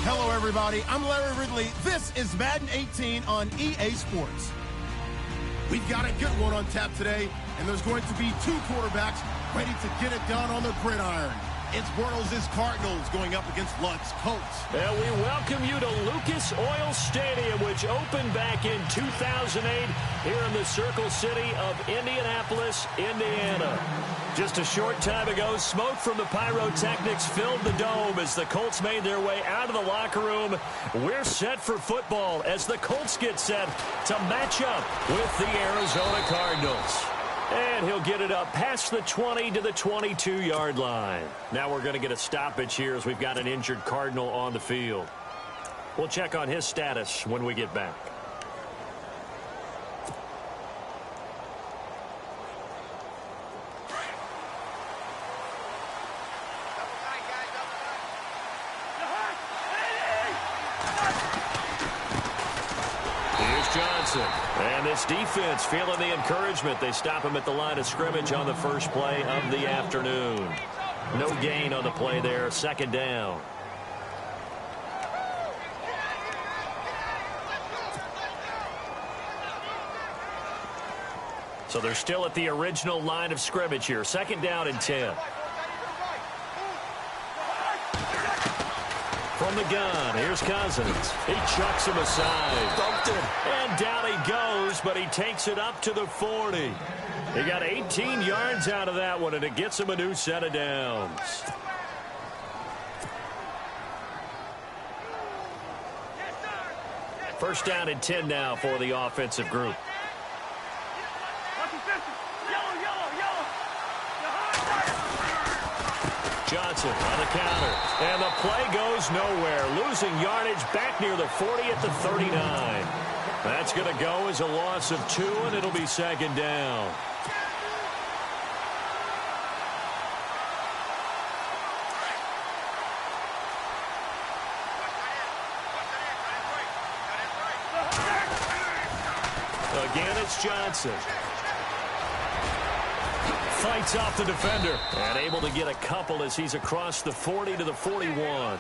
Hello, everybody. I'm Larry Ridley. This is Madden 18 on EA Sports. We've got a good one on tap today, and there's going to be two quarterbacks ready to get it done on the gridiron. It's Bortles' Cardinals going up against Luck's Colts. And we welcome you to Lucas Oil Stadium, which opened back in 2008 here in the Circle City of Indianapolis, Indiana. Just a short time ago, smoke from the pyrotechnics filled the dome as the Colts made their way out of the locker room. We're set for football as the Colts get set to match up with the Arizona Cardinals. And he'll get it up past the 20 to the 22-yard line. Now we're going to get a stoppage here as we've got an injured Cardinal on the field. We'll check on his status when we get back. And this defense feeling the encouragement. They stop him at the line of scrimmage on the first play of the afternoon. No gain on the play there. Second down. So they're still at the original line of scrimmage here. Second down and 10. From the gun, here's Cousins. He chucks him aside. Bumped him. And down he goes, but he takes it up to the 40. He got 18 yards out of that one, and it gets him a new set of downs. First down and 10 now for the offensive group. Johnson on the counter, and the play goes nowhere. Losing yardage back near the 40 at the 39. That's going to go as a loss of 2, and it'll be second down. Again, it's Johnson. Fights off the defender and able to get a couple as he's across the 40 to the 41.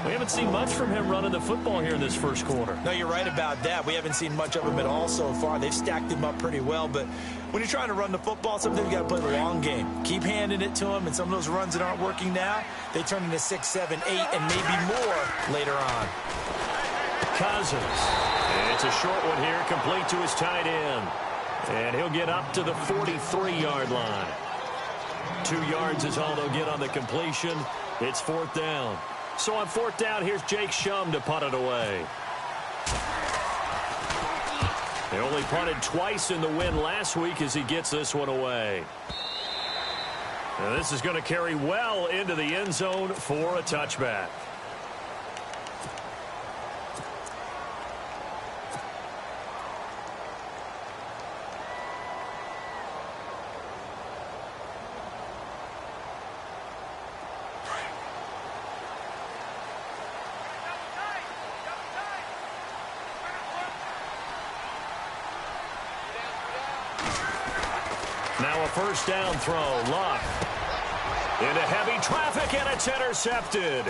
We haven't seen much from him running the football here in this first quarter. No, you're right about that. We haven't seen much of him at all so far. They've stacked him up pretty well, but when you're trying to run the football, sometimes you got to play the long game. Keep handing it to him, and some of those runs that aren't working now, they turn into 6, 7, 8, and maybe more later on. Cousins. And it's a short one here, complete to his tight end. And he'll get up to the 43-yard line. 2 yards is all they'll get on the completion. It's fourth down. So on fourth down, here's Jake Shum to punt it away. They only punted twice in the win last week as he gets this one away. Now this is going to carry well into the end zone for a touchback. Now a first down throw. Luck into heavy traffic, and it's intercepted.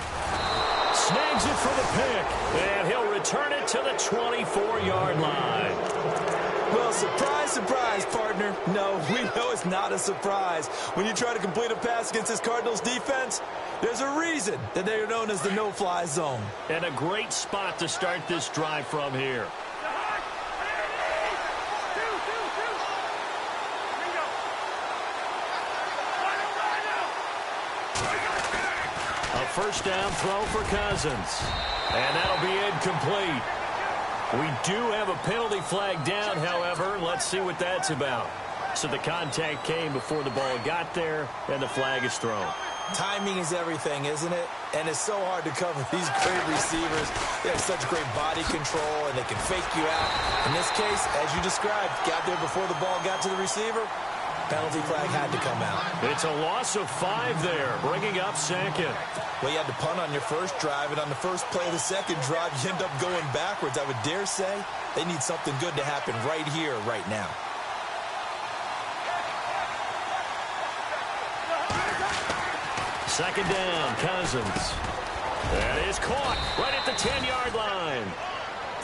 Snags it for the pick, and he'll return it to the 24-yard line. Well, surprise, surprise, partner. No, we know it's not a surprise. When you try to complete a pass against this Cardinals defense, there's a reason that they are known as the no-fly zone. And a great spot to start this drive from here. First down throw for Cousins. And that'll be incomplete. We do have a penalty flag down, however. Let's see what that's about. So the contact came before the ball got there, and the flag is thrown. Timing is everything, isn't it? And it's so hard to cover these great receivers. They have such great body control, and they can fake you out. In this case, as you described, got there before the ball got to the receiver. Penalty flag had to come out. It's a loss of 5 there, bringing up second. Well, you had to punt on your first drive, and on the first play of the second drive, you end up going backwards. I would dare say they need something good to happen right here, right now. Second down, Cousins. That is caught right at the 10-yard line.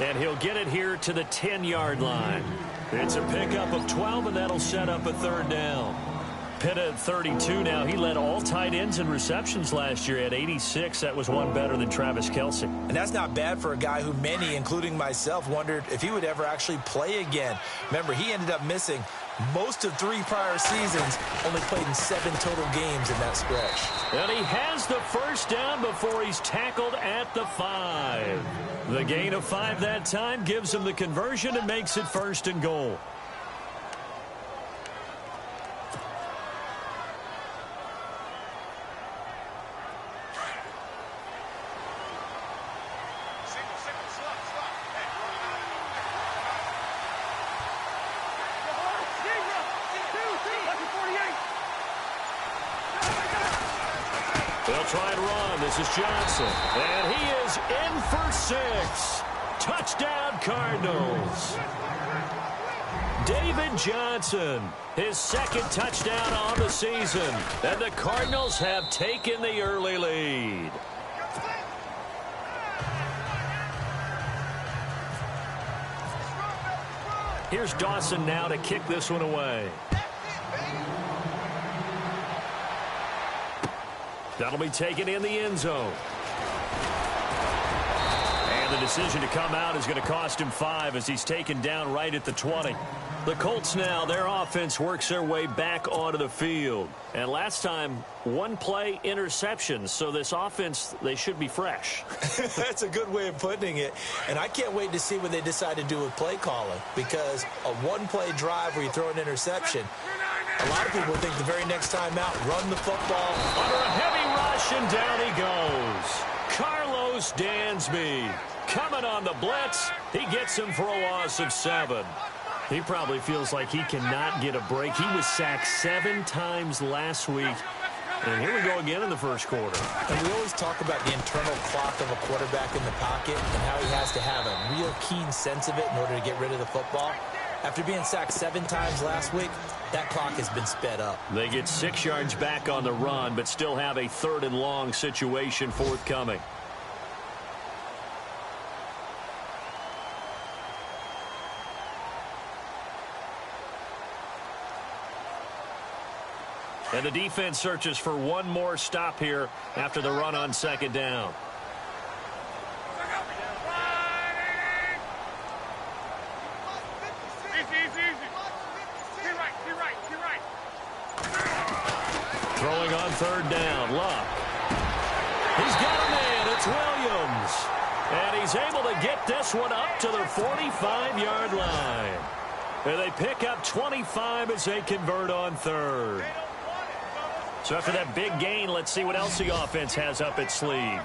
And he'll get it here to the 10-yard line. It's a pickup of 12, and that'll set up a third down. Pitt at 32 now. He led all tight ends in receptions last year at 86. That was one better than Travis Kelce. And that's not bad for a guy who many, including myself, wondered if he would ever actually play again. Remember, he ended up missing most of 3 prior seasons, only played in 7 total games in that stretch. And he has the first down before he's tackled at the 5. The gain of 5 that time gives him the conversion and makes it 1st and goal. They'll try and run. This is Johnson. And he is in for 6. Touchdown, Cardinals. David Johnson, his 2nd touchdown on the season. And the Cardinals have taken the early lead. Here's Dawson now to kick this one away. That'll be taken in the end zone. And the decision to come out is going to cost him 5 as he's taken down right at the 20. The Colts now, their offense works their way back onto the field. And last time, 1 play interception. So this offense, they should be fresh. That's a good way of putting it. And I can't wait to see what they decide to do with play calling. Because a 1-play drive where you throw an interception, a lot of people think the very next time out, run the football. Under a heavy rush, and down he goes. Carlos Dansby coming on the blitz. He gets him for a loss of 7. He probably feels like he cannot get a break. He was sacked 7 times last week. And here we go again in the first quarter. And we always talk about the internal clock of a quarterback in the pocket and how he has to have a real keen sense of it in order to get rid of the football. After being sacked 7 times last week, that clock has been sped up. They get 6 yards back on the run, but still have a 3rd and long situation forthcoming. And the defense searches for one more stop here after the run on 2nd down. Throwing on 3rd down, Luck. He's got a man, it's Williams. And he's able to get this one up to the 45-yard line. And they pick up 25 as they convert on 3rd. So after that big gain, let's see what else the offense has up its sleeve.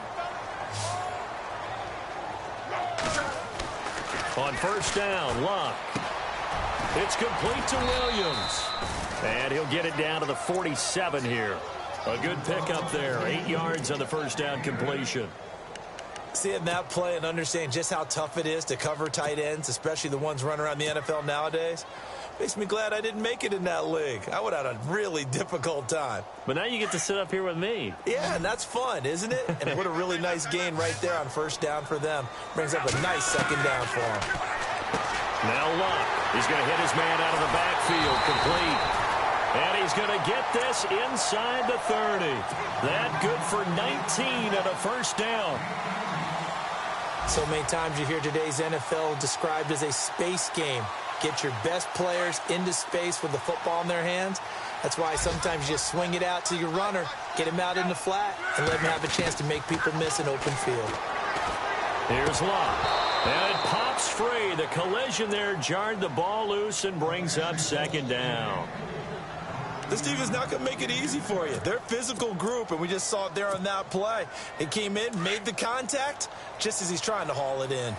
On 1st down, Luck. It's complete to Williams. And he'll get it down to the 47 here. A good pickup there. 8 yards on the 1st down completion. Seeing that play and understand just how tough it is to cover tight ends, especially the ones running around the NFL nowadays, makes me glad I didn't make it in that league. I would have had a really difficult time. But now you get to sit up here with me. Yeah, and that's fun, isn't it? And what a really nice gain right there on 1st down for them. Brings up a nice 2nd down for them. Now Luck. He's going to hit his man out of the backfield. Complete. And he's going to get this inside the 30. That good for 19 at a 1st down. So many times you hear today's NFL described as a space game. Get your best players into space with the football in their hands. That's why sometimes you just swing it out to your runner, get him out in the flat, and let him have a chance to make people miss an open field. Here's Luck. And it pops free. The collision there jarred the ball loose and brings up 2nd down. This team is not going to make it easy for you. They're a physical group, and we just saw it there on that play. It came in, made the contact, just as he's trying to haul it in.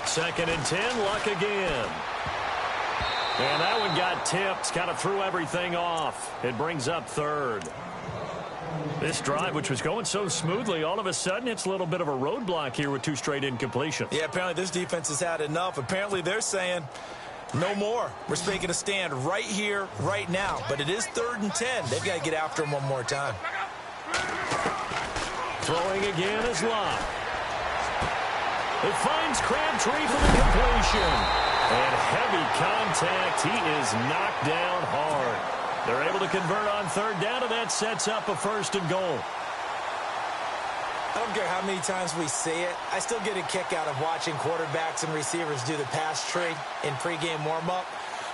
Second and 10, Luck again. And that one got tipped, kind of threw everything off. It brings up 3rd. This drive, which was going so smoothly, all of a sudden it's a little bit of a roadblock here with 2 straight incompletions. Yeah, apparently this defense has had enough. Apparently they're saying, No more. We're making a stand right here, right now. But it is 3rd and 10. They've got to get after him one more time. Throwing again is Locke. It finds Crabtree for the completion. And heavy contact. He is knocked down hard. They're able to convert on 3rd down, and that sets up a 1st and goal. I don't care how many times we see it. I still get a kick out of watching quarterbacks and receivers do the pass tree in pregame warm-up.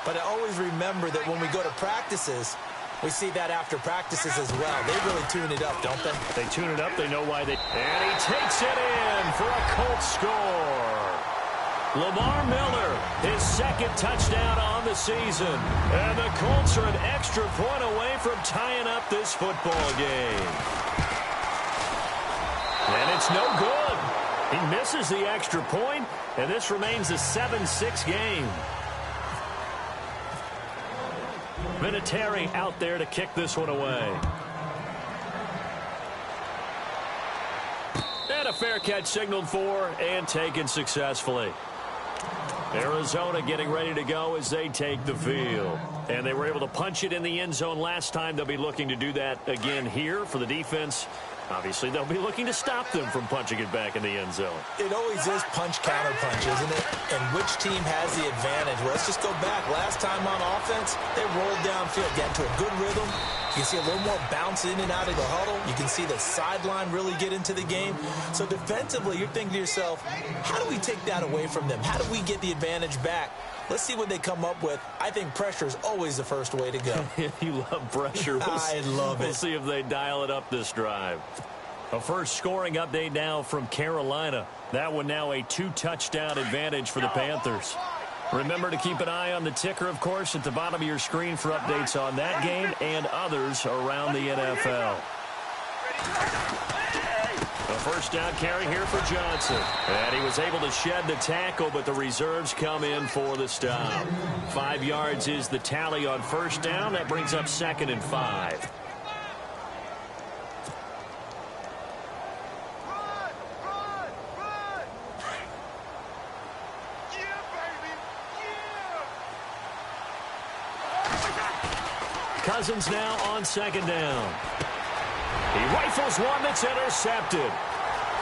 But I always remember that when we go to practices, we see that after practices as well. They really tune it up, don't they? They tune it up. They know why they... And he takes it in for a Colts score. Lamar Miller, his 2nd touchdown on the season. And the Colts are an extra point away from tying up this football game. And it's no good. He misses the extra point, and this remains a 7-6 game. Vinatieri out there to kick this one away. And a fair catch signaled for and taken successfully. Arizona getting ready to go as they take the field. And they were able to punch it in the end zone last time. They'll be looking to do that again here for the defense. Obviously, they'll be looking to stop them from punching it back in the end zone. It always is punch-counter-punch, isn't it? And which team has the advantage? Well, let's just go back. Last time on offense, they rolled downfield, get into a good rhythm. You can see a little more bounce in and out of the huddle. You can see the sideline really get into the game. So defensively, you're thinking to yourself, how do we take that away from them? How do we get the advantage back? Let's see what they come up with. I think pressure is always the first way to go. You love pressure. I love it. We'll see if they dial it up this drive. A first scoring update now from Carolina. That one now a 2-touchdown advantage for the Panthers. Remember to keep an eye on the ticker, of course, at the bottom of your screen for updates on that game and others around the NFL. A first down carry here for Johnson. And he was able to shed the tackle, but the reserves come in for the stop. 5 yards is the tally on first down. That brings up 2nd and 5. Cousins now on 2nd down. He rifles one that's intercepted.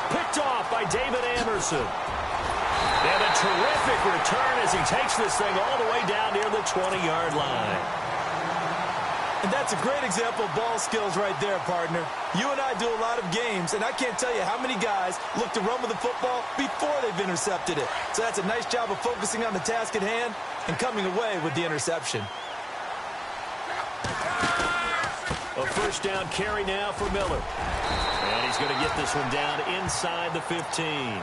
Picked off by David Anderson. And a terrific return as he takes this thing all the way down near the 20-yard line. And that's a great example of ball skills right there, partner. You and I do a lot of games, and I can't tell you how many guys look to run with the football before they've intercepted it. So that's a nice job of focusing on the task at hand and coming away with the interception. A first down carry now for Miller. And he's going to get this one down inside the 15.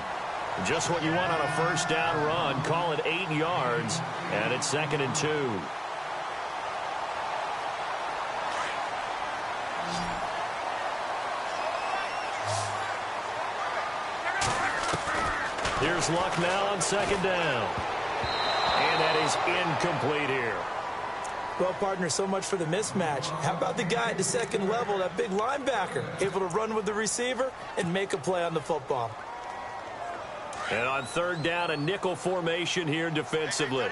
Just what you want on a first down run. Call it 8 yards. And it's 2nd and 2. Here's Luck now on 2nd down. And that is incomplete here. Well, partner, so much for the mismatch. How about the guy at the second level, that big linebacker, able to run with the receiver and make a play on the football? And on 3rd down, a nickel formation here defensively.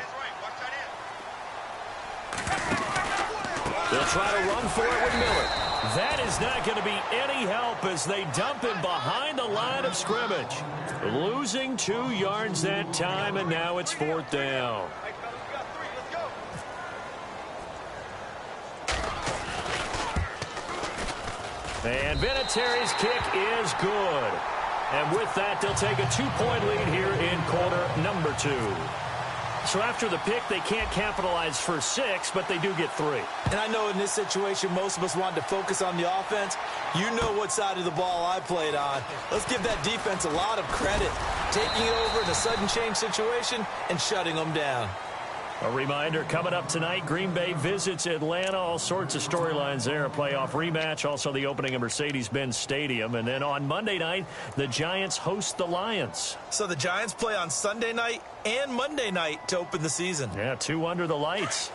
They'll try to run for it with Miller. That is not going to be any help as they dump him behind the line of scrimmage. Losing 2 yards that time, and now it's 4th down. And Vinatieri's kick is good. And with that, they'll take a 2-point lead here in quarter number 2. So after the pick, they can't capitalize for 6, but they do get 3. And I know in this situation, most of us wanted to focus on the offense. You know what side of the ball I played on. Let's give that defense a lot of credit. Taking it over in a sudden change situation and shutting them down. A reminder, coming up tonight, Green Bay visits Atlanta. All sorts of storylines there. A playoff rematch, also the opening of Mercedes-Benz Stadium. And then on Monday night, the Giants host the Lions. So the Giants play on Sunday night and Monday night to open the season. Yeah, 2 under the lights.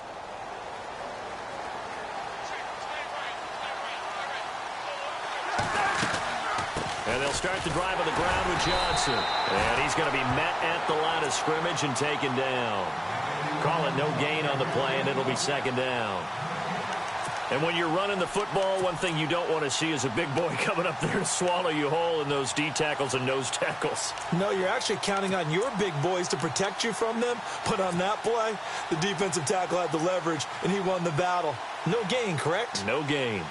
And they'll start the drive on the ground with Johnson. And he's going to be met at the line of scrimmage and taken down. Call it no gain on the play, and it'll be second down. And when you're running the football, one thing you don't want to see is a big boy coming up there to swallow you whole in those D tackles and nose tackles. No, you're actually counting on your big boys to protect you from them. But on that play, the defensive tackle had the leverage, and he won the battle. No gain, correct? No gain.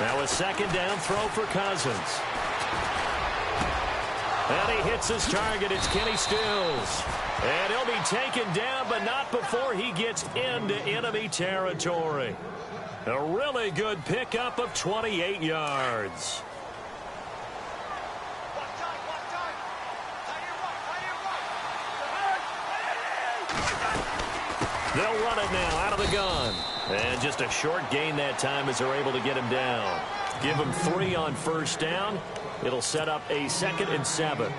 Now a second down throw for Cousins. And he hits his target. It's Kenny Stills. And he'll be taken down, but not before he gets into enemy territory. A really good pickup of 28 yards. They'll run it now out of the gun. And just a short gain that time as they're able to get him down. Give him 3 on first down. It'll set up a 2nd and 7.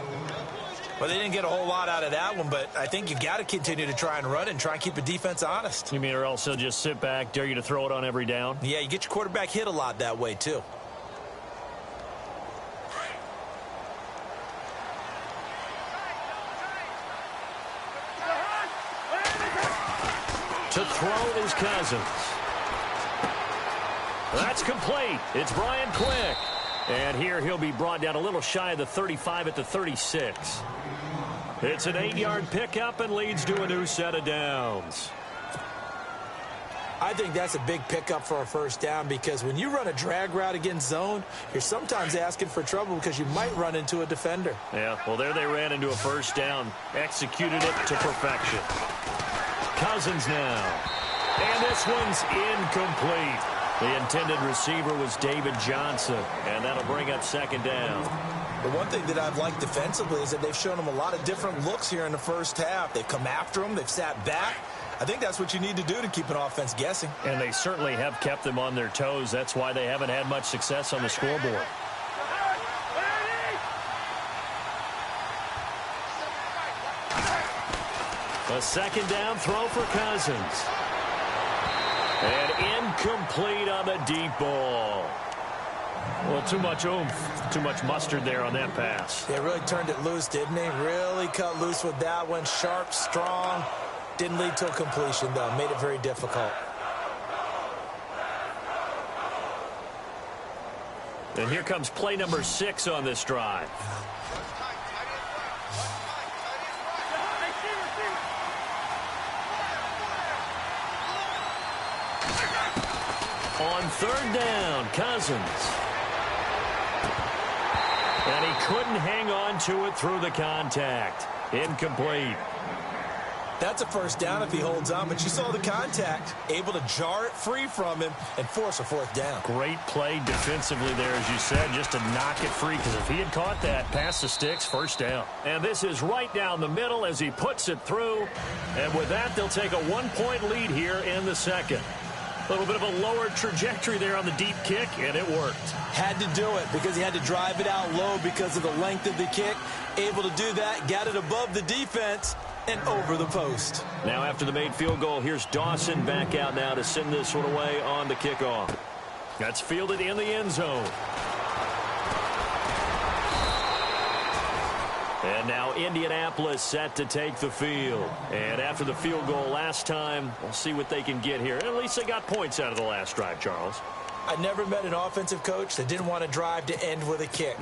Well, they didn't get a whole lot out of that one, but I think you've got to continue to try and run and try and keep the defense honest. You mean or else they'll just sit back, dare you to throw it on every down? Yeah, you get your quarterback hit a lot that way, too. To throw is Cousins. That's complete. It's Brian Quick. And here he'll be brought down a little shy of the 35 at the 36. It's an 8-yard pickup and leads to a new set of downs. I think that's a big pickup for a first down because when you run a drag route against zone, you're sometimes asking for trouble because you might run into a defender. Yeah, well, there they ran into a first down. Executed it to perfection. Cousins now. And this one's incomplete. The intended receiver was David Johnson, and that'll bring up second down. The one thing that I've liked defensively is that they've shown them a lot of different looks here in the first half. They've come after them. They've sat back. I think that's what you need to do to keep an offense guessing. And they certainly have kept them on their toes. That's why they haven't had much success on the scoreboard. A second down throw for Cousins. And incomplete on the deep ball. Well, too much oomph, too much mustard there on that pass. They really turned it loose, didn't they? Really cut loose with that one. Sharp, strong. Didn't lead to a completion, though. Made it very difficult. And here comes play number 6 on this drive. On third down, Cousins. And he couldn't hang on to it through the contact. Incomplete. That's a first down if he holds on, but you saw the contact. Able to jar it free from him and force a fourth down. Great play defensively there, as you said, just to knock it free, because if he had caught that, past the sticks, first down. And this is right down the middle as he puts it through. And with that, they'll take a 1-point lead here in the second. A little bit of a lower trajectory there on the deep kick, and it worked. Had to do it because he had to drive it out low because of the length of the kick. Able to do that, got it above the defense and over the post. Now after the made field goal, here's Dawson back out now to send this one away on the kickoff. That's fielded in the end zone. And now Indianapolis set to take the field. And after the field goal last time, we'll see what they can get here. At least they got points out of the last drive, Charles. I never met an offensive coach that didn't want to drive to end with a kick.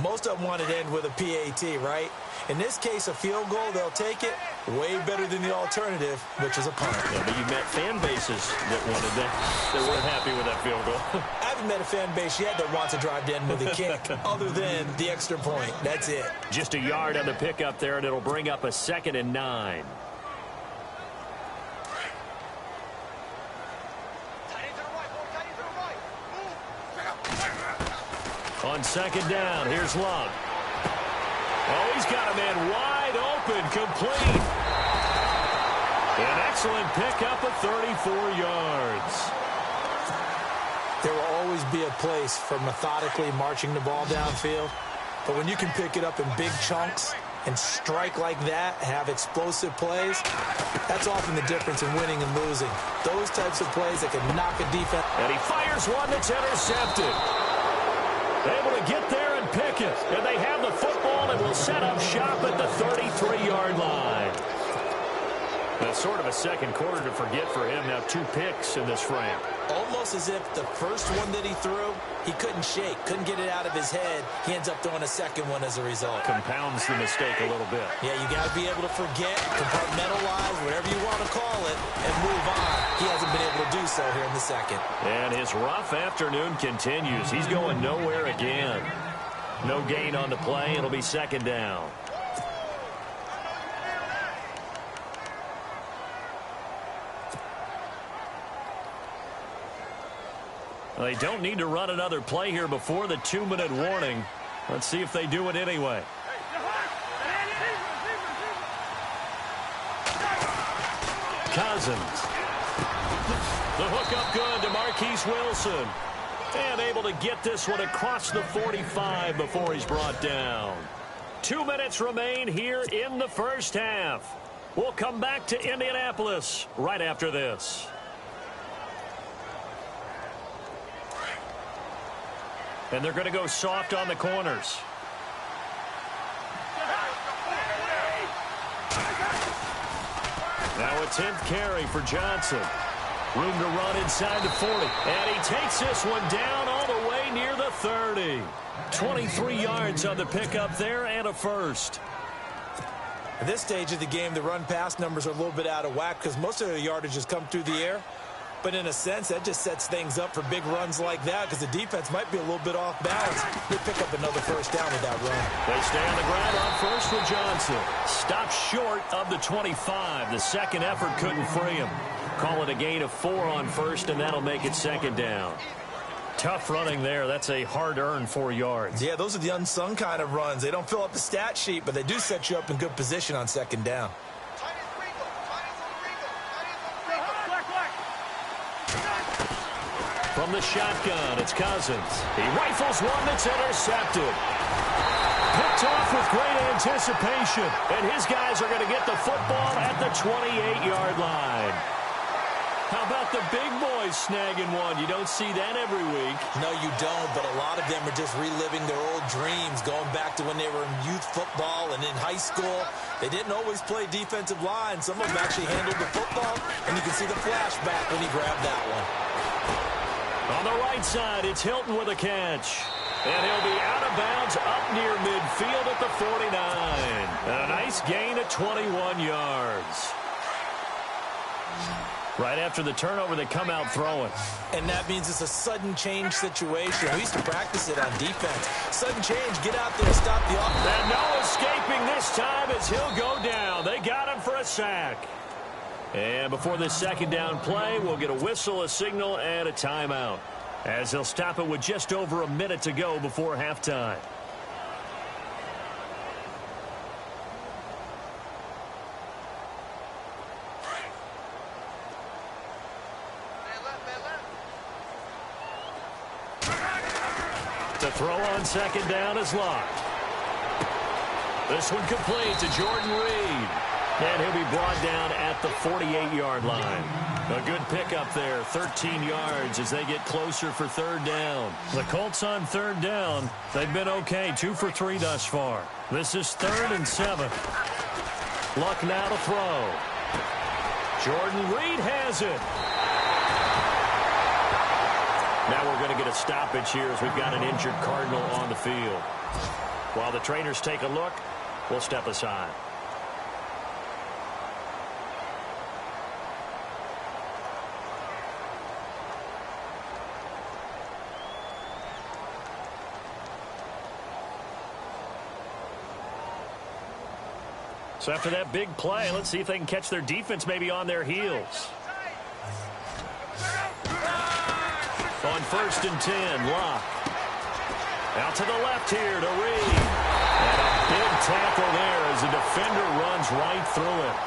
Most of them wanted to end with a PAT, right? In this case, a field goal, they'll take it. Way better than the alternative, which is a punt. Yeah, but you met fan bases that wanted that. They weren't happy with that field goal. I haven't met a fan base yet that wants to drive to end with a kick, other than the extra point. That's it. Just a yard on the pickup there, and it'll bring up a 2nd and 9. On second down, here's Love. Oh, he's got a man wide open, complete. An excellent pickup of 34 yards. There will always be a place for methodically marching the ball downfield. But when you can pick it up in big chunks, and strike like that, have explosive plays, that's often the difference in winning and losing. Those types of plays that can knock a defense. And he fires one that's intercepted. Able to get there and pick it. And they have the football and will set up shop at the 33-yard line. That's sort of a second quarter to forget for him. Now 2 picks in this frame. Almost as if the first one that he threw, he couldn't shake, couldn't get it out of his head. He ends up throwing a second one as a result. Compounds the mistake a little bit. Yeah, you got to be able to forget, compartmentalize, whatever you want to call it, and move on. He hasn't been able to do so here in the second. And his rough afternoon continues. He's going nowhere again. No gain on the play. It'll be second down. They don't need to run another play here before the 2-minute warning. Let's see if they do it anyway. Cousins. The hook up good to Marquise Wilson. And able to get this one across the 45 before he's brought down. 2 minutes remain here in the first half. We'll come back to Indianapolis right after this. And they're going to go soft on the corners. Now a 10th carry for Johnson. Room to run inside the 40. And he takes this one down all the way near the 30. 23 yards on the pickup there and a first. At this stage of the game, the run-pass numbers are a little bit out of whack because most of the yardage has come through the air. But in a sense, that just sets things up for big runs like that because the defense might be a little bit off balance. They pick up another first down with that run. They stay on the ground on first with Johnson. Stopped short of the 25. The second effort couldn't free him. Call it a gain of 4 on first, and that'll make it second down. Tough running there. That's a hard-earned 4 yards. Yeah, those are the unsung kind of runs. They don't fill up the stat sheet, but they do set you up in good position on second down. From the shotgun, it's Cousins. He rifles one that's intercepted. Picked off with great anticipation. And his guys are going to get the football at the 28-yard line. How about the big boys snagging one? You don't see that every week. No, you don't, but a lot of them are just reliving their old dreams, going back to when they were in youth football and in high school. They didn't always play defensive line. Some of them actually handled the football, and you can see the flashback when he grabbed that one. On the right side, it's Hilton with a catch. And he'll be out of bounds up near midfield at the 49. A nice gain of 21 yards. Right after the turnover, they come out throwing. And that means it's a sudden change situation. We used to practice it on defense. Sudden change, get out there, stop the offense. And no escaping this time as he'll go down. They got him for a sack. And before this second down play, we'll get a whistle, a signal, and a timeout, as he'll stop it with just over a minute to go before halftime. The throw on second down is locked. This one complete to Jordan Reed. And he'll be brought down at the 48-yard line. A good pickup there, 13 yards as they get closer for third down. The Colts on third down, they've been okay, 2 for 3 thus far. This is 3rd and 7. Luck now to throw. Jordan Reed has it. Now we're going to get a stoppage here as we've got an injured Cardinal on the field. While the trainers take a look, we'll step aside. So after that big play, let's see if they can catch their defense maybe on their heels. On 1st and 10, Locke. Out to the left here to Reed. And a big tackle there as the defender runs right through it.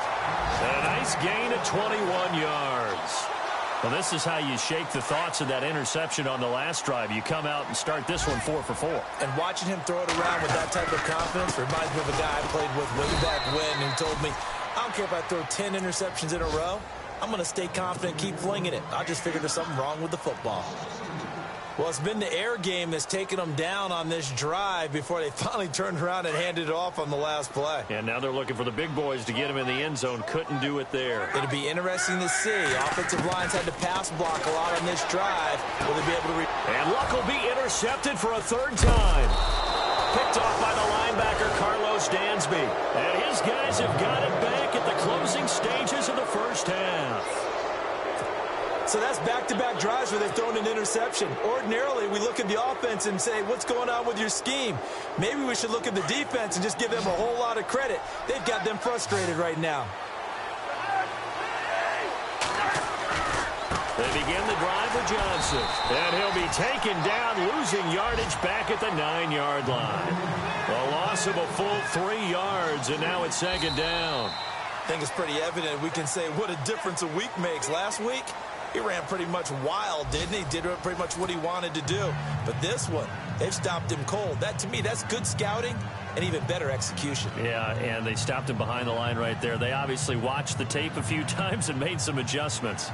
And a nice gain of 21 yards. Well, this is how you shake the thoughts of that interception on the last drive. You come out and start this one 4 for 4. And watching him throw it around with that type of confidence reminds me of a guy I played with way back when who told me, I don't care if I throw 10 interceptions in a row. I'm going to stay confident, keep flinging it. I just figured there's something wrong with the football. Well, it's been the air game that's taken them down on this drive before they finally turned around and handed it off on the last play. And now they're looking for the big boys to get him in the end zone. Couldn't do it there. It'll be interesting to see. Offensive lines had to pass block a lot on this drive. Will they be able to... And Luck will be intercepted for a third time. Picked off by the linebacker, Carlos Dansby. And his guys have got it back at the closing stages of the first half. So that's back-to-back drives where they've thrown an interception. Ordinarily, we look at the offense and say, what's going on with your scheme? Maybe we should look at the defense and just give them a whole lot of credit. They've got them frustrated right now. They begin the drive with Johnson. And he'll be taken down, losing yardage back at the 9-yard line. A loss of a full 3 yards, and now it's second down. I think it's pretty evident. We can say what a difference a week makes. Last week, he ran pretty much wild, didn't he? Did pretty much what he wanted to do. But this one, they've stopped him cold. That, to me, that's good scouting and even better execution. Yeah, and they stopped him behind the line right there. They obviously watched the tape a few times and made some adjustments.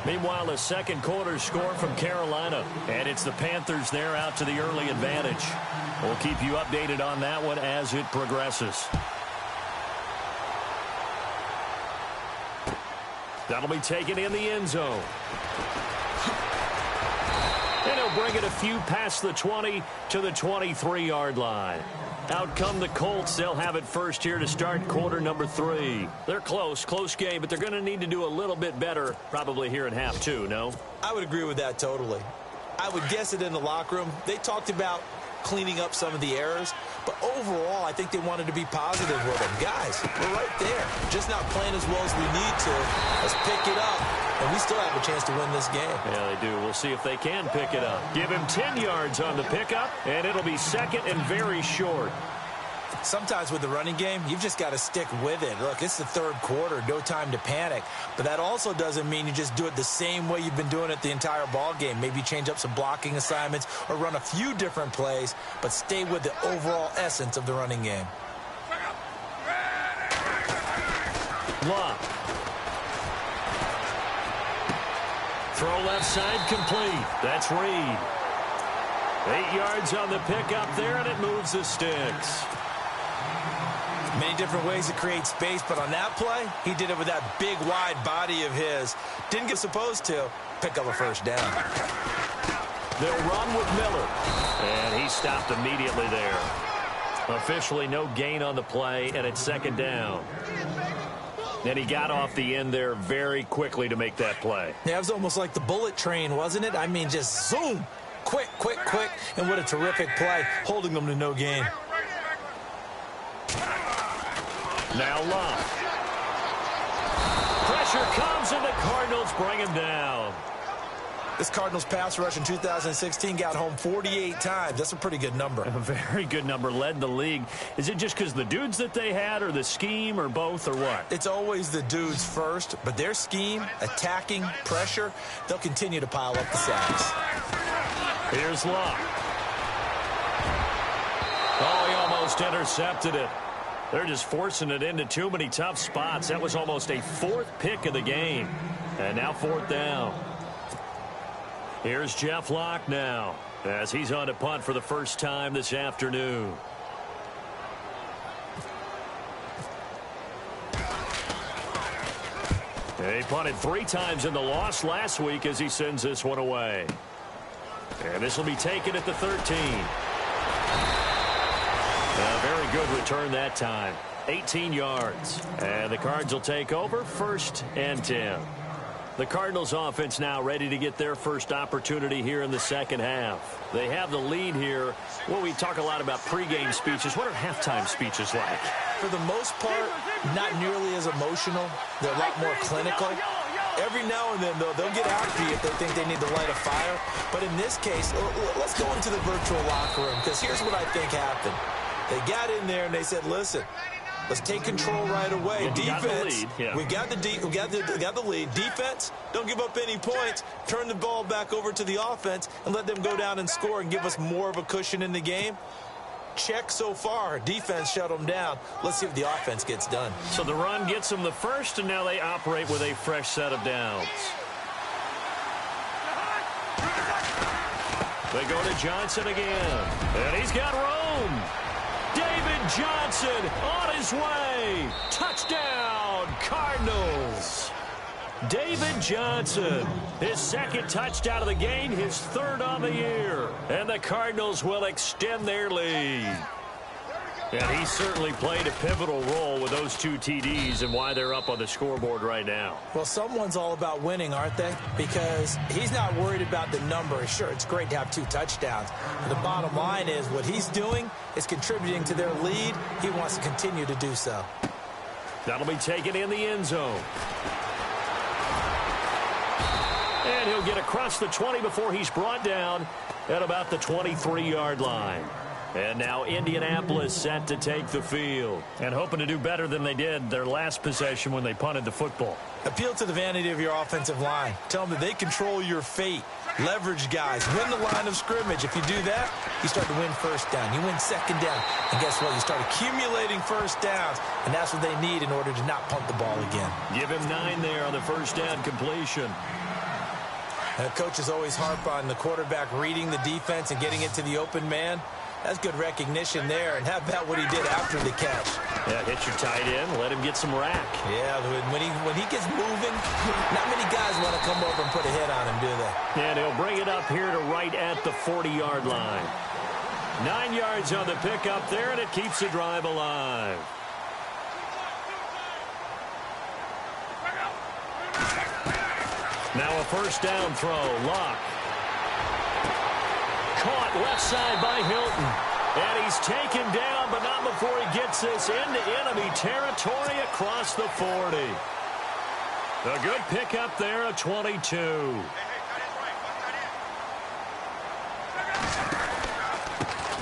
Meanwhile, a second quarter score from Carolina. And it's the Panthers there out to the early advantage. We'll keep you updated on that one as it progresses. That'll be taken in the end zone. And he'll bring it a few past the 20 to the 23-yard line. Out come the Colts. They'll have it first here to start quarter number 3. They're close game, but they're going to need to do a little bit better probably here in half 2, no? I would agree with that totally. I would guess it in the locker room. They talked about cleaning up some of the errors, but overall, I think they wanted to be positive with them. Guys, we're right there. Just not playing as well as we need to. Let's pick it up, and we still have a chance to win this game. Yeah, they do. We'll see if they can pick it up. Give him 10 yards on the pickup, and it'll be second and very short. Sometimes with the running game, you've just got to stick with it. Look, it's the third quarter, no time to panic. But that also doesn't mean you just do it the same way you've been doing it the entire ball game. Maybe change up some blocking assignments or run a few different plays, but stay with the overall essence of the running game. Luck. Throw left side complete. That's Reed. 8 yards on the pickup there, and it moves the sticks. Many different ways to create space, but on that play, he did it with that big, wide body of his. Didn't get supposed to pick up a first down. They'll run with Miller, and he stopped immediately there. Officially no gain on the play, and it's second down. And he got off the end there very quickly to make that play. Yeah, it was almost like the bullet train, wasn't it? I mean, just zoom. Quick, and what a terrific play, holding them to no gain. Now Luck. Pressure comes, and the Cardinals bring him down. This Cardinals pass rush in 2016 got home 48 times. That's a pretty good number. A very good number, led the league. Is it just because the dudes that they had, or the scheme, or both, or what? It's always the dudes first, but their scheme, attacking, pressure, they'll continue to pile up the sacks. Here's Luck. Oh, he almost intercepted it. They're just forcing it into too many tough spots. That was almost a 4th pick of the game. And now 4th down. Here's Jeff Locke now, as he's on to punt for the first time this afternoon. He punted 3 times in the loss last week as he sends this one away. And this will be taken at the 13. A very good return that time. 18 yards. And the Cards will take over 1st and 10. The Cardinals offense now ready to get their first opportunity here in the second half. They have the lead here. Well, we talk a lot about pregame speeches. What are halftime speeches like? For the most part, not nearly as emotional. They're a lot more clinical. Every now and then, though, they'll get after you if they think they need to light a fire. But in this case, let's go into the virtual locker room, because here's what I think happened. They got in there and they said, listen, Let's take control right away. Defense, we got the lead. Defense, don't give up any points. Turn the ball back over to the offense and let them go down and score and give us more of a cushion in the game. Check so far. Defense shut them down. Let's see if the offense gets done. So the run gets them the first, and now they operate with a fresh set of downs. They go to Johnson again, and he's got room. David Johnson on his way. Touchdown, Cardinals. David Johnson, his second touchdown of the game, his third on the year. And the Cardinals will extend their lead. And he certainly played a pivotal role with those 2 TDs and why they're up on the scoreboard right now. Well, someone's all about winning, aren't they? Because he's not worried about the number. Sure, it's great to have 2 touchdowns. But the bottom line is what he's doing is contributing to their lead. He wants to continue to do so. That'll be taken in the end zone. And he'll get across the 20 before he's brought down at about the 23-yard line. And now Indianapolis set to take the field and hoping to do better than they did their last possession when they punted the football. Appeal to the vanity of your offensive line. Tell them that they control your fate. Leverage guys. Win the line of scrimmage. If you do that, you start to win first down. You win second down. And guess what? You start accumulating first downs. And that's what they need in order to not punt the ball again. Give him 9 there on the first down completion. Coaches always harp on the quarterback reading the defense and getting it to the open man. That's good recognition there. And how about what he did after the catch? Yeah, hit your tight end. Let him get some rack. Yeah, when he gets moving, not many guys want to come over and put a hit on him, do they? And he'll bring it up here to right at the 40-yard line. 9 yards on the pickup there, and it keeps the drive alive. Now a first down throw. Locke. Caught left side by Hilton. And he's taken down, but not before he gets this into enemy territory across the 40. A good pickup there, a 22.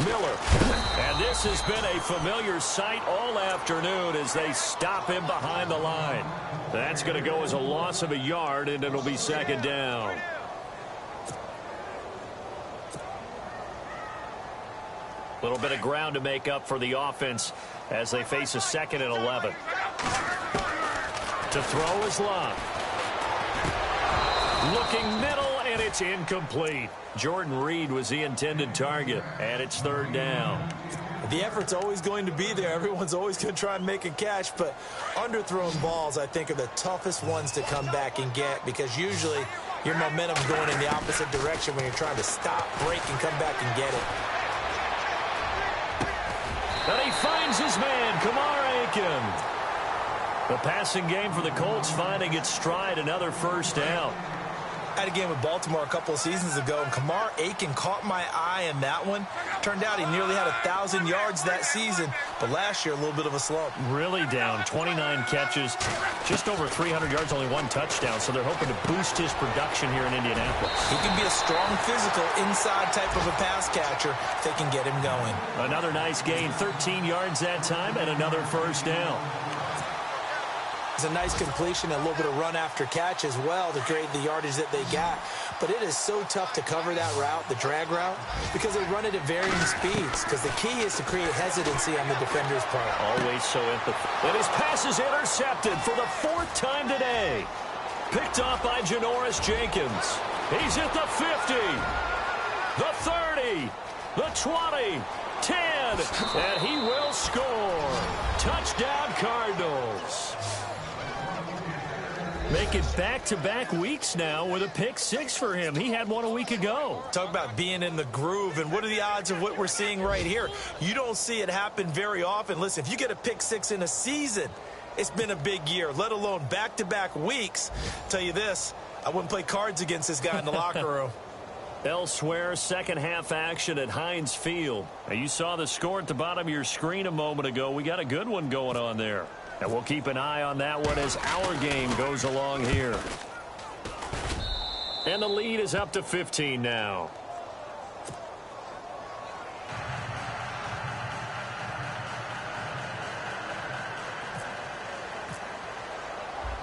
Miller. And this has been a familiar sight all afternoon as they stop him behind the line. That's going to go as a loss of a yard, and it'll be second down. A little bit of ground to make up for the offense as they face a 2nd and 11. To throw is Locke. Looking middle, and it's incomplete. Jordan Reed was the intended target, and it's third down. The effort's always going to be there. Everyone's always going to try and make a catch, but underthrown balls, I think, are the toughest ones to come back and get because usually your momentum's going in the opposite direction when you're trying to stop, break, and come back and get it. And he finds his man, Kamar Aiken. The passing game for the Colts finding its stride, another first down. I had a game with Baltimore a couple of seasons ago, and Kamar Aiken caught my eye in that one. Turned out he nearly had 1,000 yards that season, but last year a little bit of a slump. Really down, 29 catches, just over 300 yards, only 1 touchdown, so they're hoping to boost his production here in Indianapolis. He can be a strong physical inside type of a pass catcher if they can get him going. Another nice gain, 13 yards that time, and another first down. It's a nice completion, a little bit of run after catch as well to create the yardage that they got. But it is so tough to cover that route, the drag route, because they run it at varying speeds. Because the key is to create hesitancy on the defender's part. Always so empathetic. And his pass is intercepted for the 4th time today. Picked off by Janoris Jenkins. He's at the 50, the 30, the 20, 10, and he will score. Touchdown, Cardinals. Making back-to-back weeks now with a pick 6 for him. He had one a week ago. Talk about being in the groove, and what are the odds of what we're seeing right here? You don't see it happen very often. Listen, if you get a pick 6 in a season, it's been a big year, let alone back-to-back weeks. Tell you this, I wouldn't play cards against this guy in the locker room. Elsewhere, second half action at Heinz Field. Now, you saw the score at the bottom of your screen a moment ago. We got a good one going on there. And we'll keep an eye on that one as our game goes along here. And the lead is up to 15 now.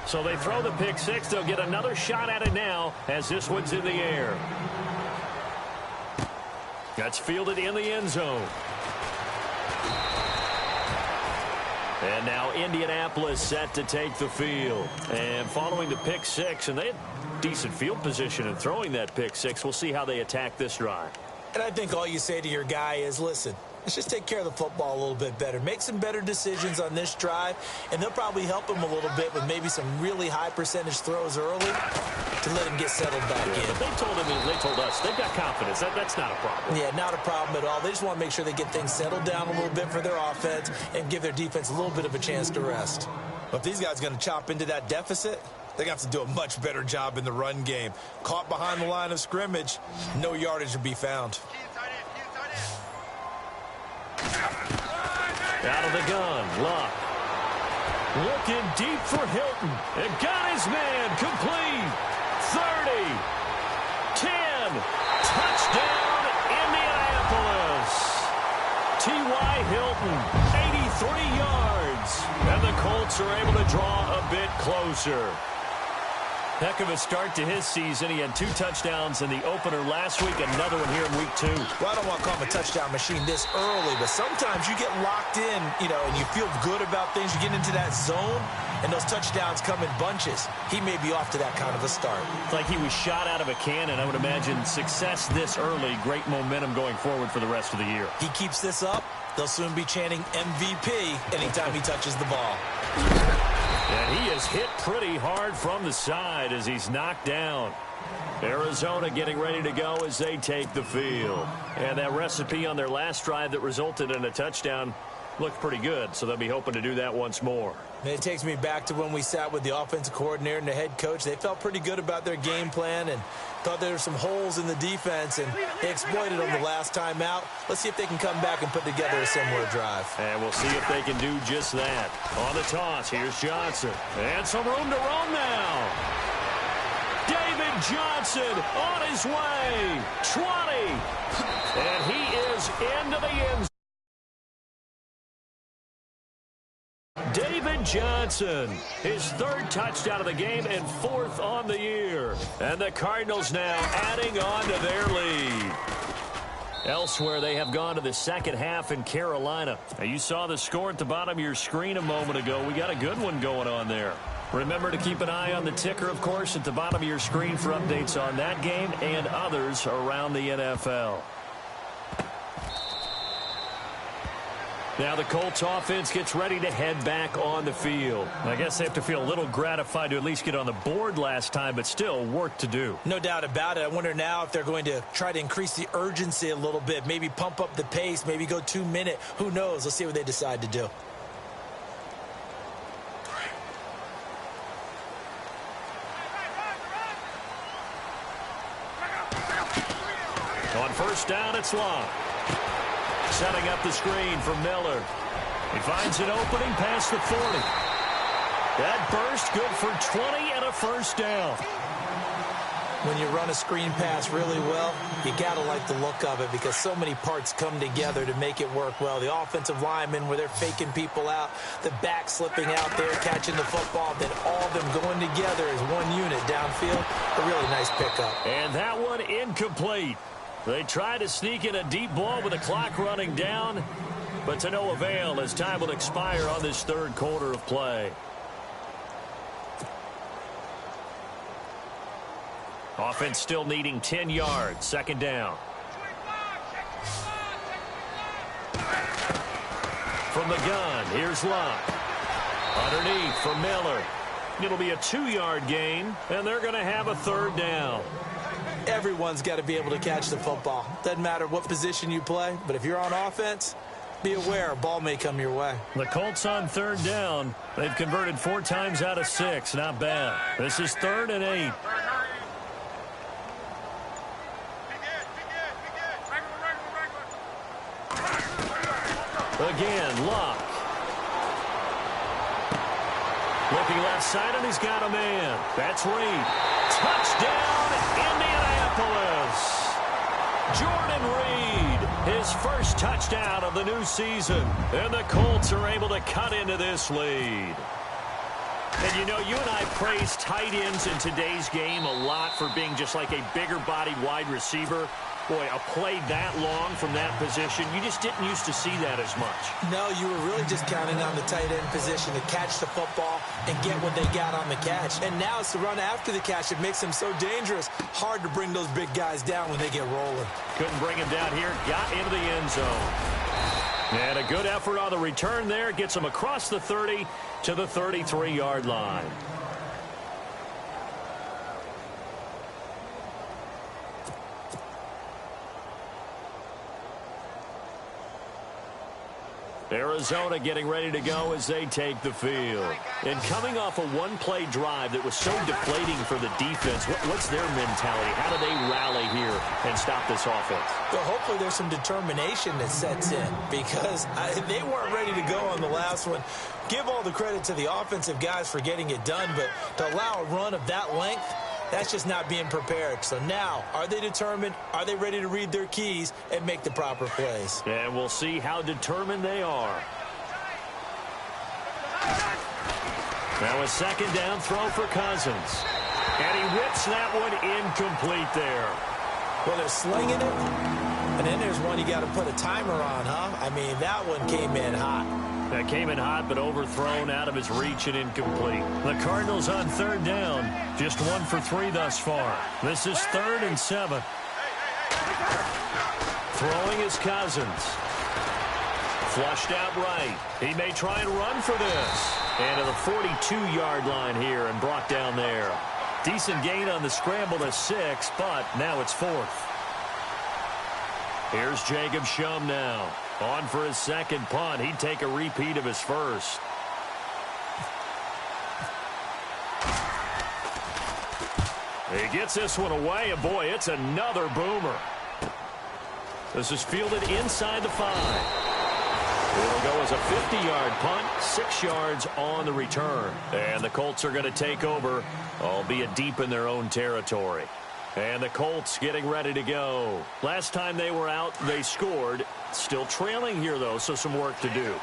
So they throw the pick six. They'll get another shot at it now as this one's in the air. That's fielded in the end zone. And now Indianapolis set to take the field. And following the pick six, and they had decent field position in throwing that pick six. We'll see how they attack this drive. And I think all you say to your guy is, listen, let's just take care of the football a little bit better. Make some better decisions on this drive, and they'll probably help him a little bit with maybe some really high percentage throws early to let him get settled back in. But they told him, they told us, they've got confidence. That's not a problem. Yeah, not a problem at all. They just want to make sure they get things settled down a little bit for their offense and give their defense a little bit of a chance to rest. But if these guys are going to chop into that deficit, they're going to have to do a much better job in the run game. Caught behind the line of scrimmage, no yardage to be found. Out of the gun, Luck. Looking deep for Hilton. And got his man complete. 30. 10. Touchdown, Indianapolis. T.Y. Hilton, 83 yards. And the Colts are able to draw a bit closer. Heck of a start to his season. He had 2 touchdowns in the opener last week, another one here in week 2. Well, I don't want to call him a touchdown machine this early, but sometimes you get locked in, and you feel good about things. You get into that zone, and those touchdowns come in bunches. He may be off to that kind of a start. It's like he was shot out of a cannon. I would imagine success this early, great momentum going forward for the rest of the year. He keeps this up, they'll soon be chanting MVP anytime he touches the ball. And he is hit pretty hard from the side as he's knocked down. Arizona getting ready to go as they take the field. And that recipe on their last drive that resulted in a touchdown looked pretty good, so they'll be hoping to do that once more. And it takes me back to when we sat with the offensive coordinator and the head coach. They felt pretty good about their game plan and thought there were some holes in the defense, and they exploited them the last time out. Let's see if they can come back and put together a similar drive. And we'll see if they can do just that. On the toss, here's Johnson. And some room to roam now. David Johnson on his way. 20. And he is into the end zone. David Johnson, his 3rd touchdown of the game and 4th on the year. And the Cardinals now adding on to their lead. Elsewhere, they have gone to the second half in Carolina. Now, you saw the score at the bottom of your screen a moment ago. We got a good one going on there. Remember to keep an eye on the ticker, of course, at the bottom of your screen for updates on that game and others around the NFL. Now the Colts offense gets ready to head back on the field. I guess they have to feel a little gratified to at least get on the board last time, but still work to do. No doubt about it. I wonder now if they're going to try to increase the urgency a little bit, maybe pump up the pace, maybe go 2-minute. Who knows? Let's see what they decide to do. On first down, it's Long. Setting up the screen for Miller. He finds an opening past the 40. That burst good for 20 and a first down. When you run a screen pass really well, you got to like the look of it because so many parts come together to make it work well. The offensive linemen where they're faking people out, the back slipping out there, catching the football, then all of them going together as one unit downfield. A really nice pickup. And that one incomplete. They try to sneak in a deep ball with the clock running down, but to no avail as time will expire on this 3rd quarter of play. Offense still needing 10 yards. 2nd down. From the gun, here's Luck. Underneath for Miller. It'll be a 2-yard gain, and they're going to have a 3rd down. Everyone's got to be able to catch the football. Doesn't matter what position you play, but if you're on offense, be aware a ball may come your way. The Colts on 3rd down. They've converted 4 times out of 6. Not bad. This is 3rd and 8. Again, Luck. Looking left side, and he's got a man. That's Reed. Touchdown, Indianapolis. Jordan Reed, his first touchdown of the new season. And the Colts are able to cut into this lead. And, you know, you and I praise tight ends in today's game a lot for being just like a bigger-bodied wide receiver. Boy, a play that long from that position, you just didn't used to see that as much. No, you were really just counting on the tight end position to catch the football and get what they got on the catch. And now it's the run after the catch that makes him so dangerous. Hard to bring those big guys down when they get rolling. Couldn't bring him down here. Got into the end zone. And a good effort on the return there. Gets him across the 30 to the 33-yard line. Arizona getting ready to go as they take the field. And coming off a one-play drive that was so deflating for the defense, what's their mentality? How do they rally here and stop this offense? Well, hopefully there's some determination that sets in because they weren't ready to go on the last one. Give all the credit to the offensive guys for getting it done, but to allow a run of that length, that's just not being prepared. So now, are they determined? Are they ready to read their keys and make the proper plays? And we'll see how determined they are. Now a second down throw for Cousins. And he whips that one incomplete there. Well, they're slinging it. And then there's one you got to put a timer on, huh? I mean, that one came in hot. That came in hot, but overthrown out of his reach and incomplete. The Cardinals on third down. Just 1 for 3 thus far. This is 3rd and 7. Throwing is Cousins. Flushed out right. He may try and run for this. And to the 42-yard line here and brought down there. Decent gain on the scramble to 6, but now it's 4th. Here's Jacob Shum now. On for his second punt. He'd take a repeat of his first. He gets this one away, and boy, it's another boomer. This is fielded inside the 5. It'll go as a 50-yard punt, 6 yards on the return. And the Colts are going to take over, albeit deep in their own territory. And the Colts getting ready to go. Last time they were out, they scored. Still trailing here, though, so some work to do.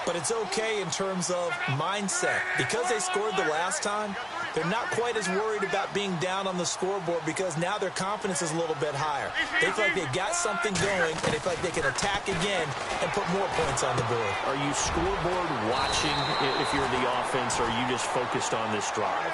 But it's okay in terms of mindset. Because they scored the last time, they're not quite as worried about being down on the scoreboard because now their confidence is a little bit higher. They feel like they've got something going, and they feel like they can attack again and put more points on the board. Are you scoreboard watching if you're the offense, or are you just focused on this drive?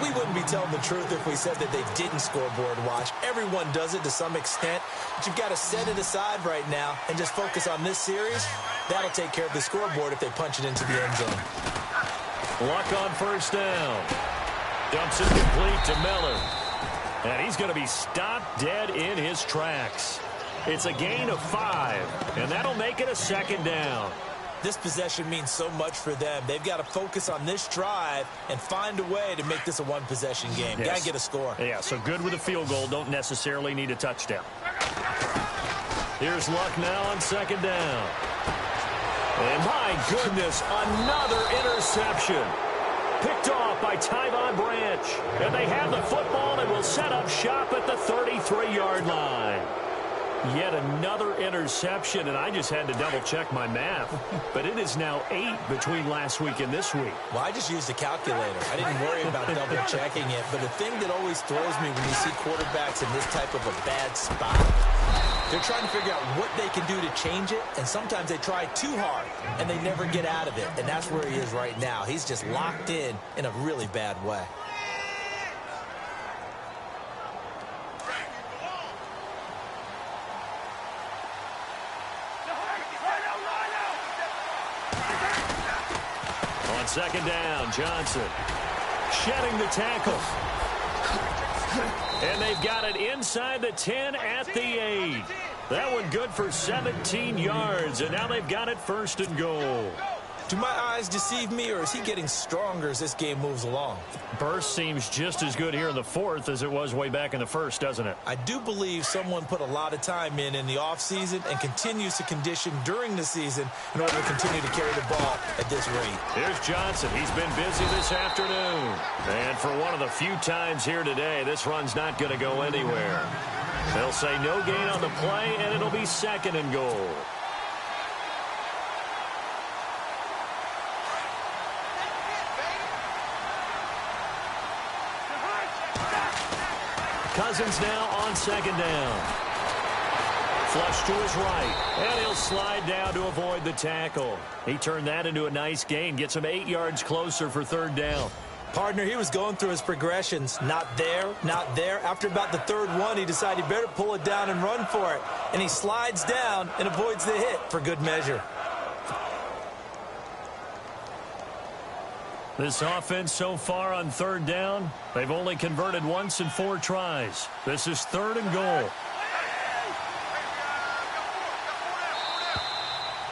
We wouldn't be telling the truth if we said that they didn't scoreboard watch. Everyone does it to some extent, but you've got to set it aside right now and just focus on this series. That'll take care of the scoreboard if they punch it into the end zone. Luck on first down. Dumps it complete to Miller. And he's going to be stopped dead in his tracks. It's a gain of 5, and that'll make it a second down. This possession means so much for them. They've got to focus on this drive and find a way to make this a one-possession game. Yes. Got to get a score. Yeah, so good with a field goal. Don't necessarily need a touchdown. Here's Luck now on second down. And my goodness, another interception. Picked off by Tyvon Branch. And they have the football and will set up shop at the 33-yard line. Yet another interception, and I just had to double-check my math. But it is now 8 between last week and this week. Well, I just used a calculator. I didn't worry about double-checking it. But the thing that always throws me when you see quarterbacks in this type of a bad spot, they're trying to figure out what they can do to change it, and sometimes they try too hard, and they never get out of it. And that's where he is right now. He's just locked in a really bad way. Second down, Johnson shedding the tackle. And they've got it inside the 10 at the 8. That one good for 17 yards, and now they've got it 1st and goal. Do my eyes deceive me, or is he getting stronger as this game moves along? Burst seems just as good here in the 4th as it was way back in the 1st, doesn't it? I do believe someone put a lot of time in the offseason and continues to condition during the season in order to continue to carry the ball at this rate. Here's Johnson. He's been busy this afternoon. And for one of the few times here today, this run's not going to go anywhere. They'll say no gain on the play, and it'll be 2nd and goal. Cousins now on second down. Flush to his right, and he'll slide down to avoid the tackle. He turned that into a nice gain, gets him 8 yards closer for third down. Partner, he was going through his progressions. Not there, not there. After about the third one, he decided he better pull it down and run for it. And he slides down and avoids the hit for good measure. This offense so far on third down, they've only converted once in 4 tries. This is 3rd and goal.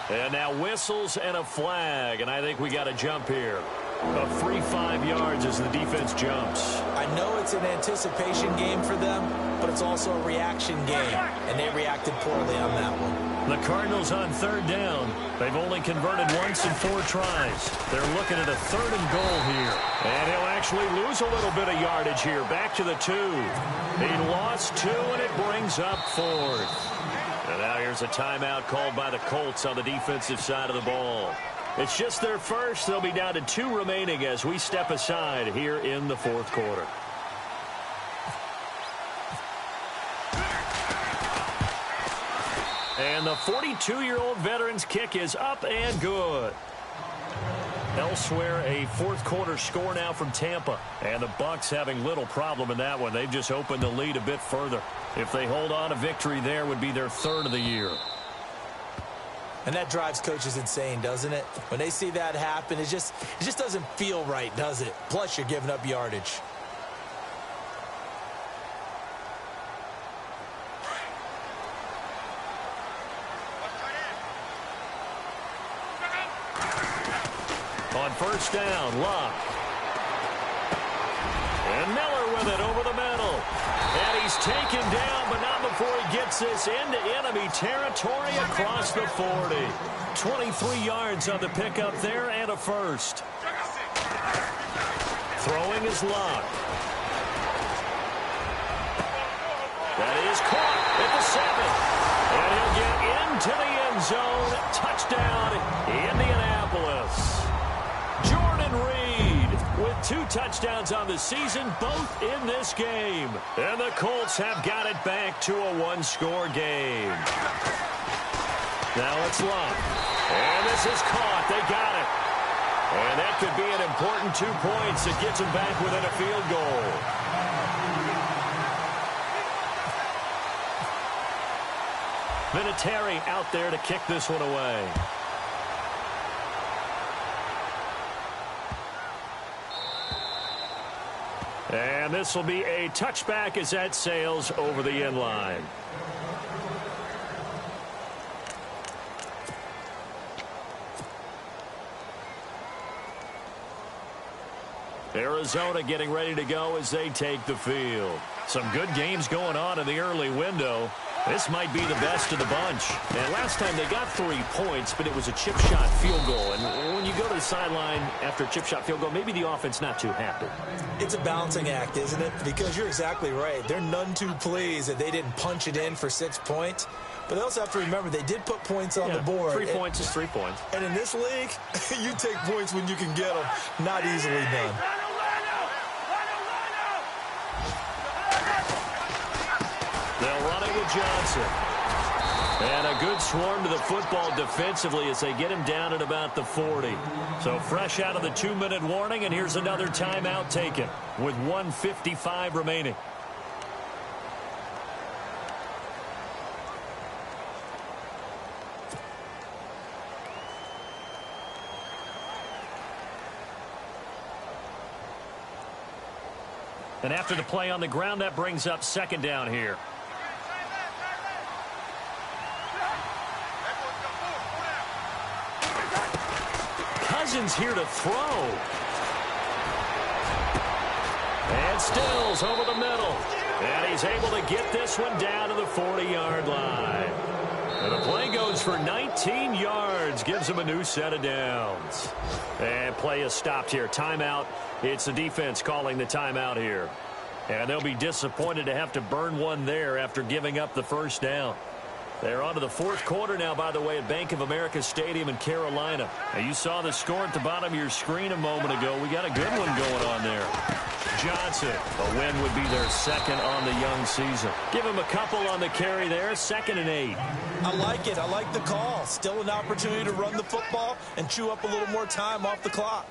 And now whistles and a flag, and I think we got a jump here. A free 5 yards as the defense jumps. I know it's an anticipation game for them, but it's also a reaction game, and they reacted poorly on that one. The Cardinals on third down. They've only converted once in 4 tries. They're looking at a 3rd and goal here. And he'll actually lose a little bit of yardage here. Back to the 2. He lost 2, and it brings up 4th. And now here's a timeout called by the Colts on the defensive side of the ball. It's just their first. They'll be down to 2 remaining as we step aside here in the 4th quarter. And the 42-year-old veteran's kick is up and good. Elsewhere, a 4th quarter score now from Tampa. And the Bucs having little problem in that one. They've just opened the lead a bit further. If they hold on, a victory there would be their 3rd of the year. And that drives coaches insane, doesn't it? When they see that happen, it just doesn't feel right, does it? Plus, you're giving up yardage. On first down, Locke. And Miller with it over the middle. And he's taken down, but not before he gets this into enemy territory across the 40. 23 yards on the pickup there and a first. Throwing is Locke. That is caught at the 7. And he'll get into the end zone. Touchdown, Indianapolis. Jordan Reed with 2 touchdowns on the season, both in this game. And the Colts have got it back to a 1-score game. Now it's Locke. And this is caught. They got it. And that could be an important 2 points that gets them back within a field goal. Vinatieri out there to kick this one away. And this will be a touchback as that sails over the end line. Arizona getting ready to go as they take the field. Some good games going on in the early window. This might be the best of the bunch. And last time they got 3 points, but it was a chip shot field goal. And when you go to the sideline after a chip shot field goal, maybe the offense not too happy. It's a balancing act, isn't it? Because you're exactly right. They're none too pleased that they didn't punch it in for 6 points. But they also have to remember they did put points on the board. 3 points is 3 points. And in this league, you take points when you can get them. Not easily done. They'll run it with Johnson. And a good swarm to the football defensively as they get him down at about the 40. So fresh out of the 2-minute warning, and here's another timeout taken with 1:55 remaining. And after the play on the ground, that brings up 2nd down here. Cousins here to throw. And Stills over the middle. And he's able to get this one down to the 40-yard line. And the play goes for 19 yards. Gives him a new set of downs. And play is stopped here. Timeout. It's the defense calling the timeout here. And they'll be disappointed to have to burn one there after giving up the first down. They're on to the fourth quarter now, by the way, at Bank of America Stadium in Carolina. Now, you saw the score at the bottom of your screen a moment ago. We got a good one going on there. Johnson, a win would be their second on the young season. Give him a couple on the carry there, 2nd and 8. I like it. I like the call. Still an opportunity to run the football and chew up a little more time off the clock.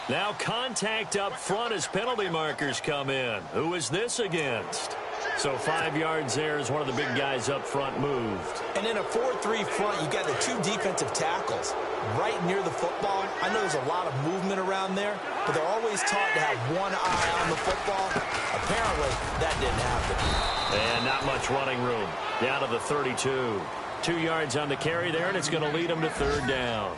Now contact up front as penalty markers come in. Who is this against? So 5 yards there as one of the big guys up front moved. And in a 4-3 front, you got the 2 defensive tackles right near the football. I know there's a lot of movement around there, but they're always taught to have one eye on the football. Apparently, that didn't happen. And not much running room. Down to the 32. 2 yards on the carry there, and it's going to lead them to 3rd down.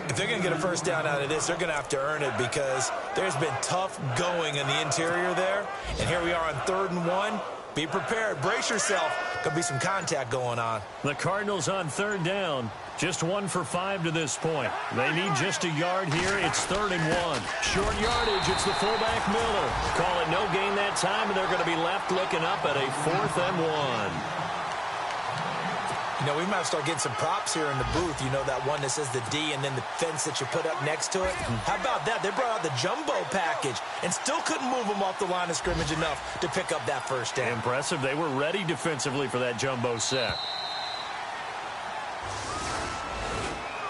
If they're going to get a first down out of this, they're going to have to earn it because there's been tough going in the interior there. And here we are on 3rd and 1. Be prepared. Brace yourself. Could be some contact going on. The Cardinals on 3rd down. Just 1 for 5 to this point. They need just a yard here. It's 3rd and 1. Short yardage. It's the fullback Miller. Call it no gain that time, and they're going to be left looking up at a 4th and 1. You know, we might start getting some props here in the booth. You know, that one that says the D and then the fence that you put up next to it. How about that? They brought out the jumbo package and still couldn't move them off the line of scrimmage enough to pick up that first down. Impressive. They were ready defensively for that jumbo set.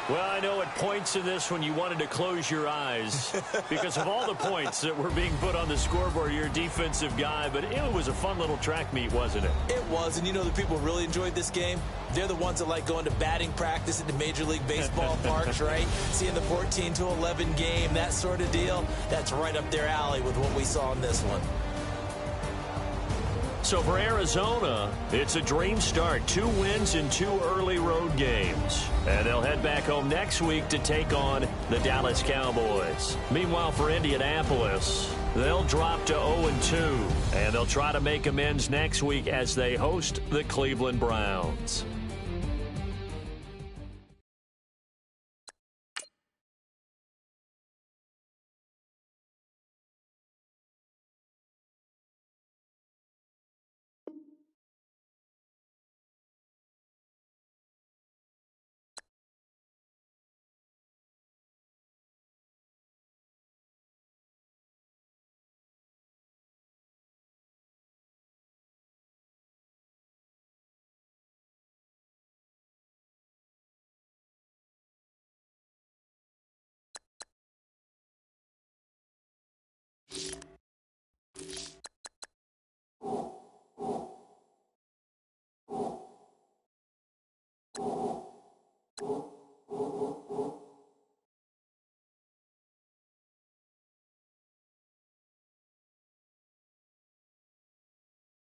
Well, I know at points in this when you wanted to close your eyes because of all the points that were being put on the scoreboard. You're a defensive guy, but it was a fun little track meet, wasn't it? It was, and you know the people really enjoyed this game? They're the ones that like going to batting practice at the Major League Baseball parks, right? Seeing the 14-11 game, that sort of deal. That's right up their alley with what we saw in this one. So for Arizona, it's a dream start. 2 wins in 2 early road games. And they'll head back home next week to take on the Dallas Cowboys. Meanwhile, for Indianapolis, they'll drop to 0-2. And they'll try to make amends next week as they host the Cleveland Browns.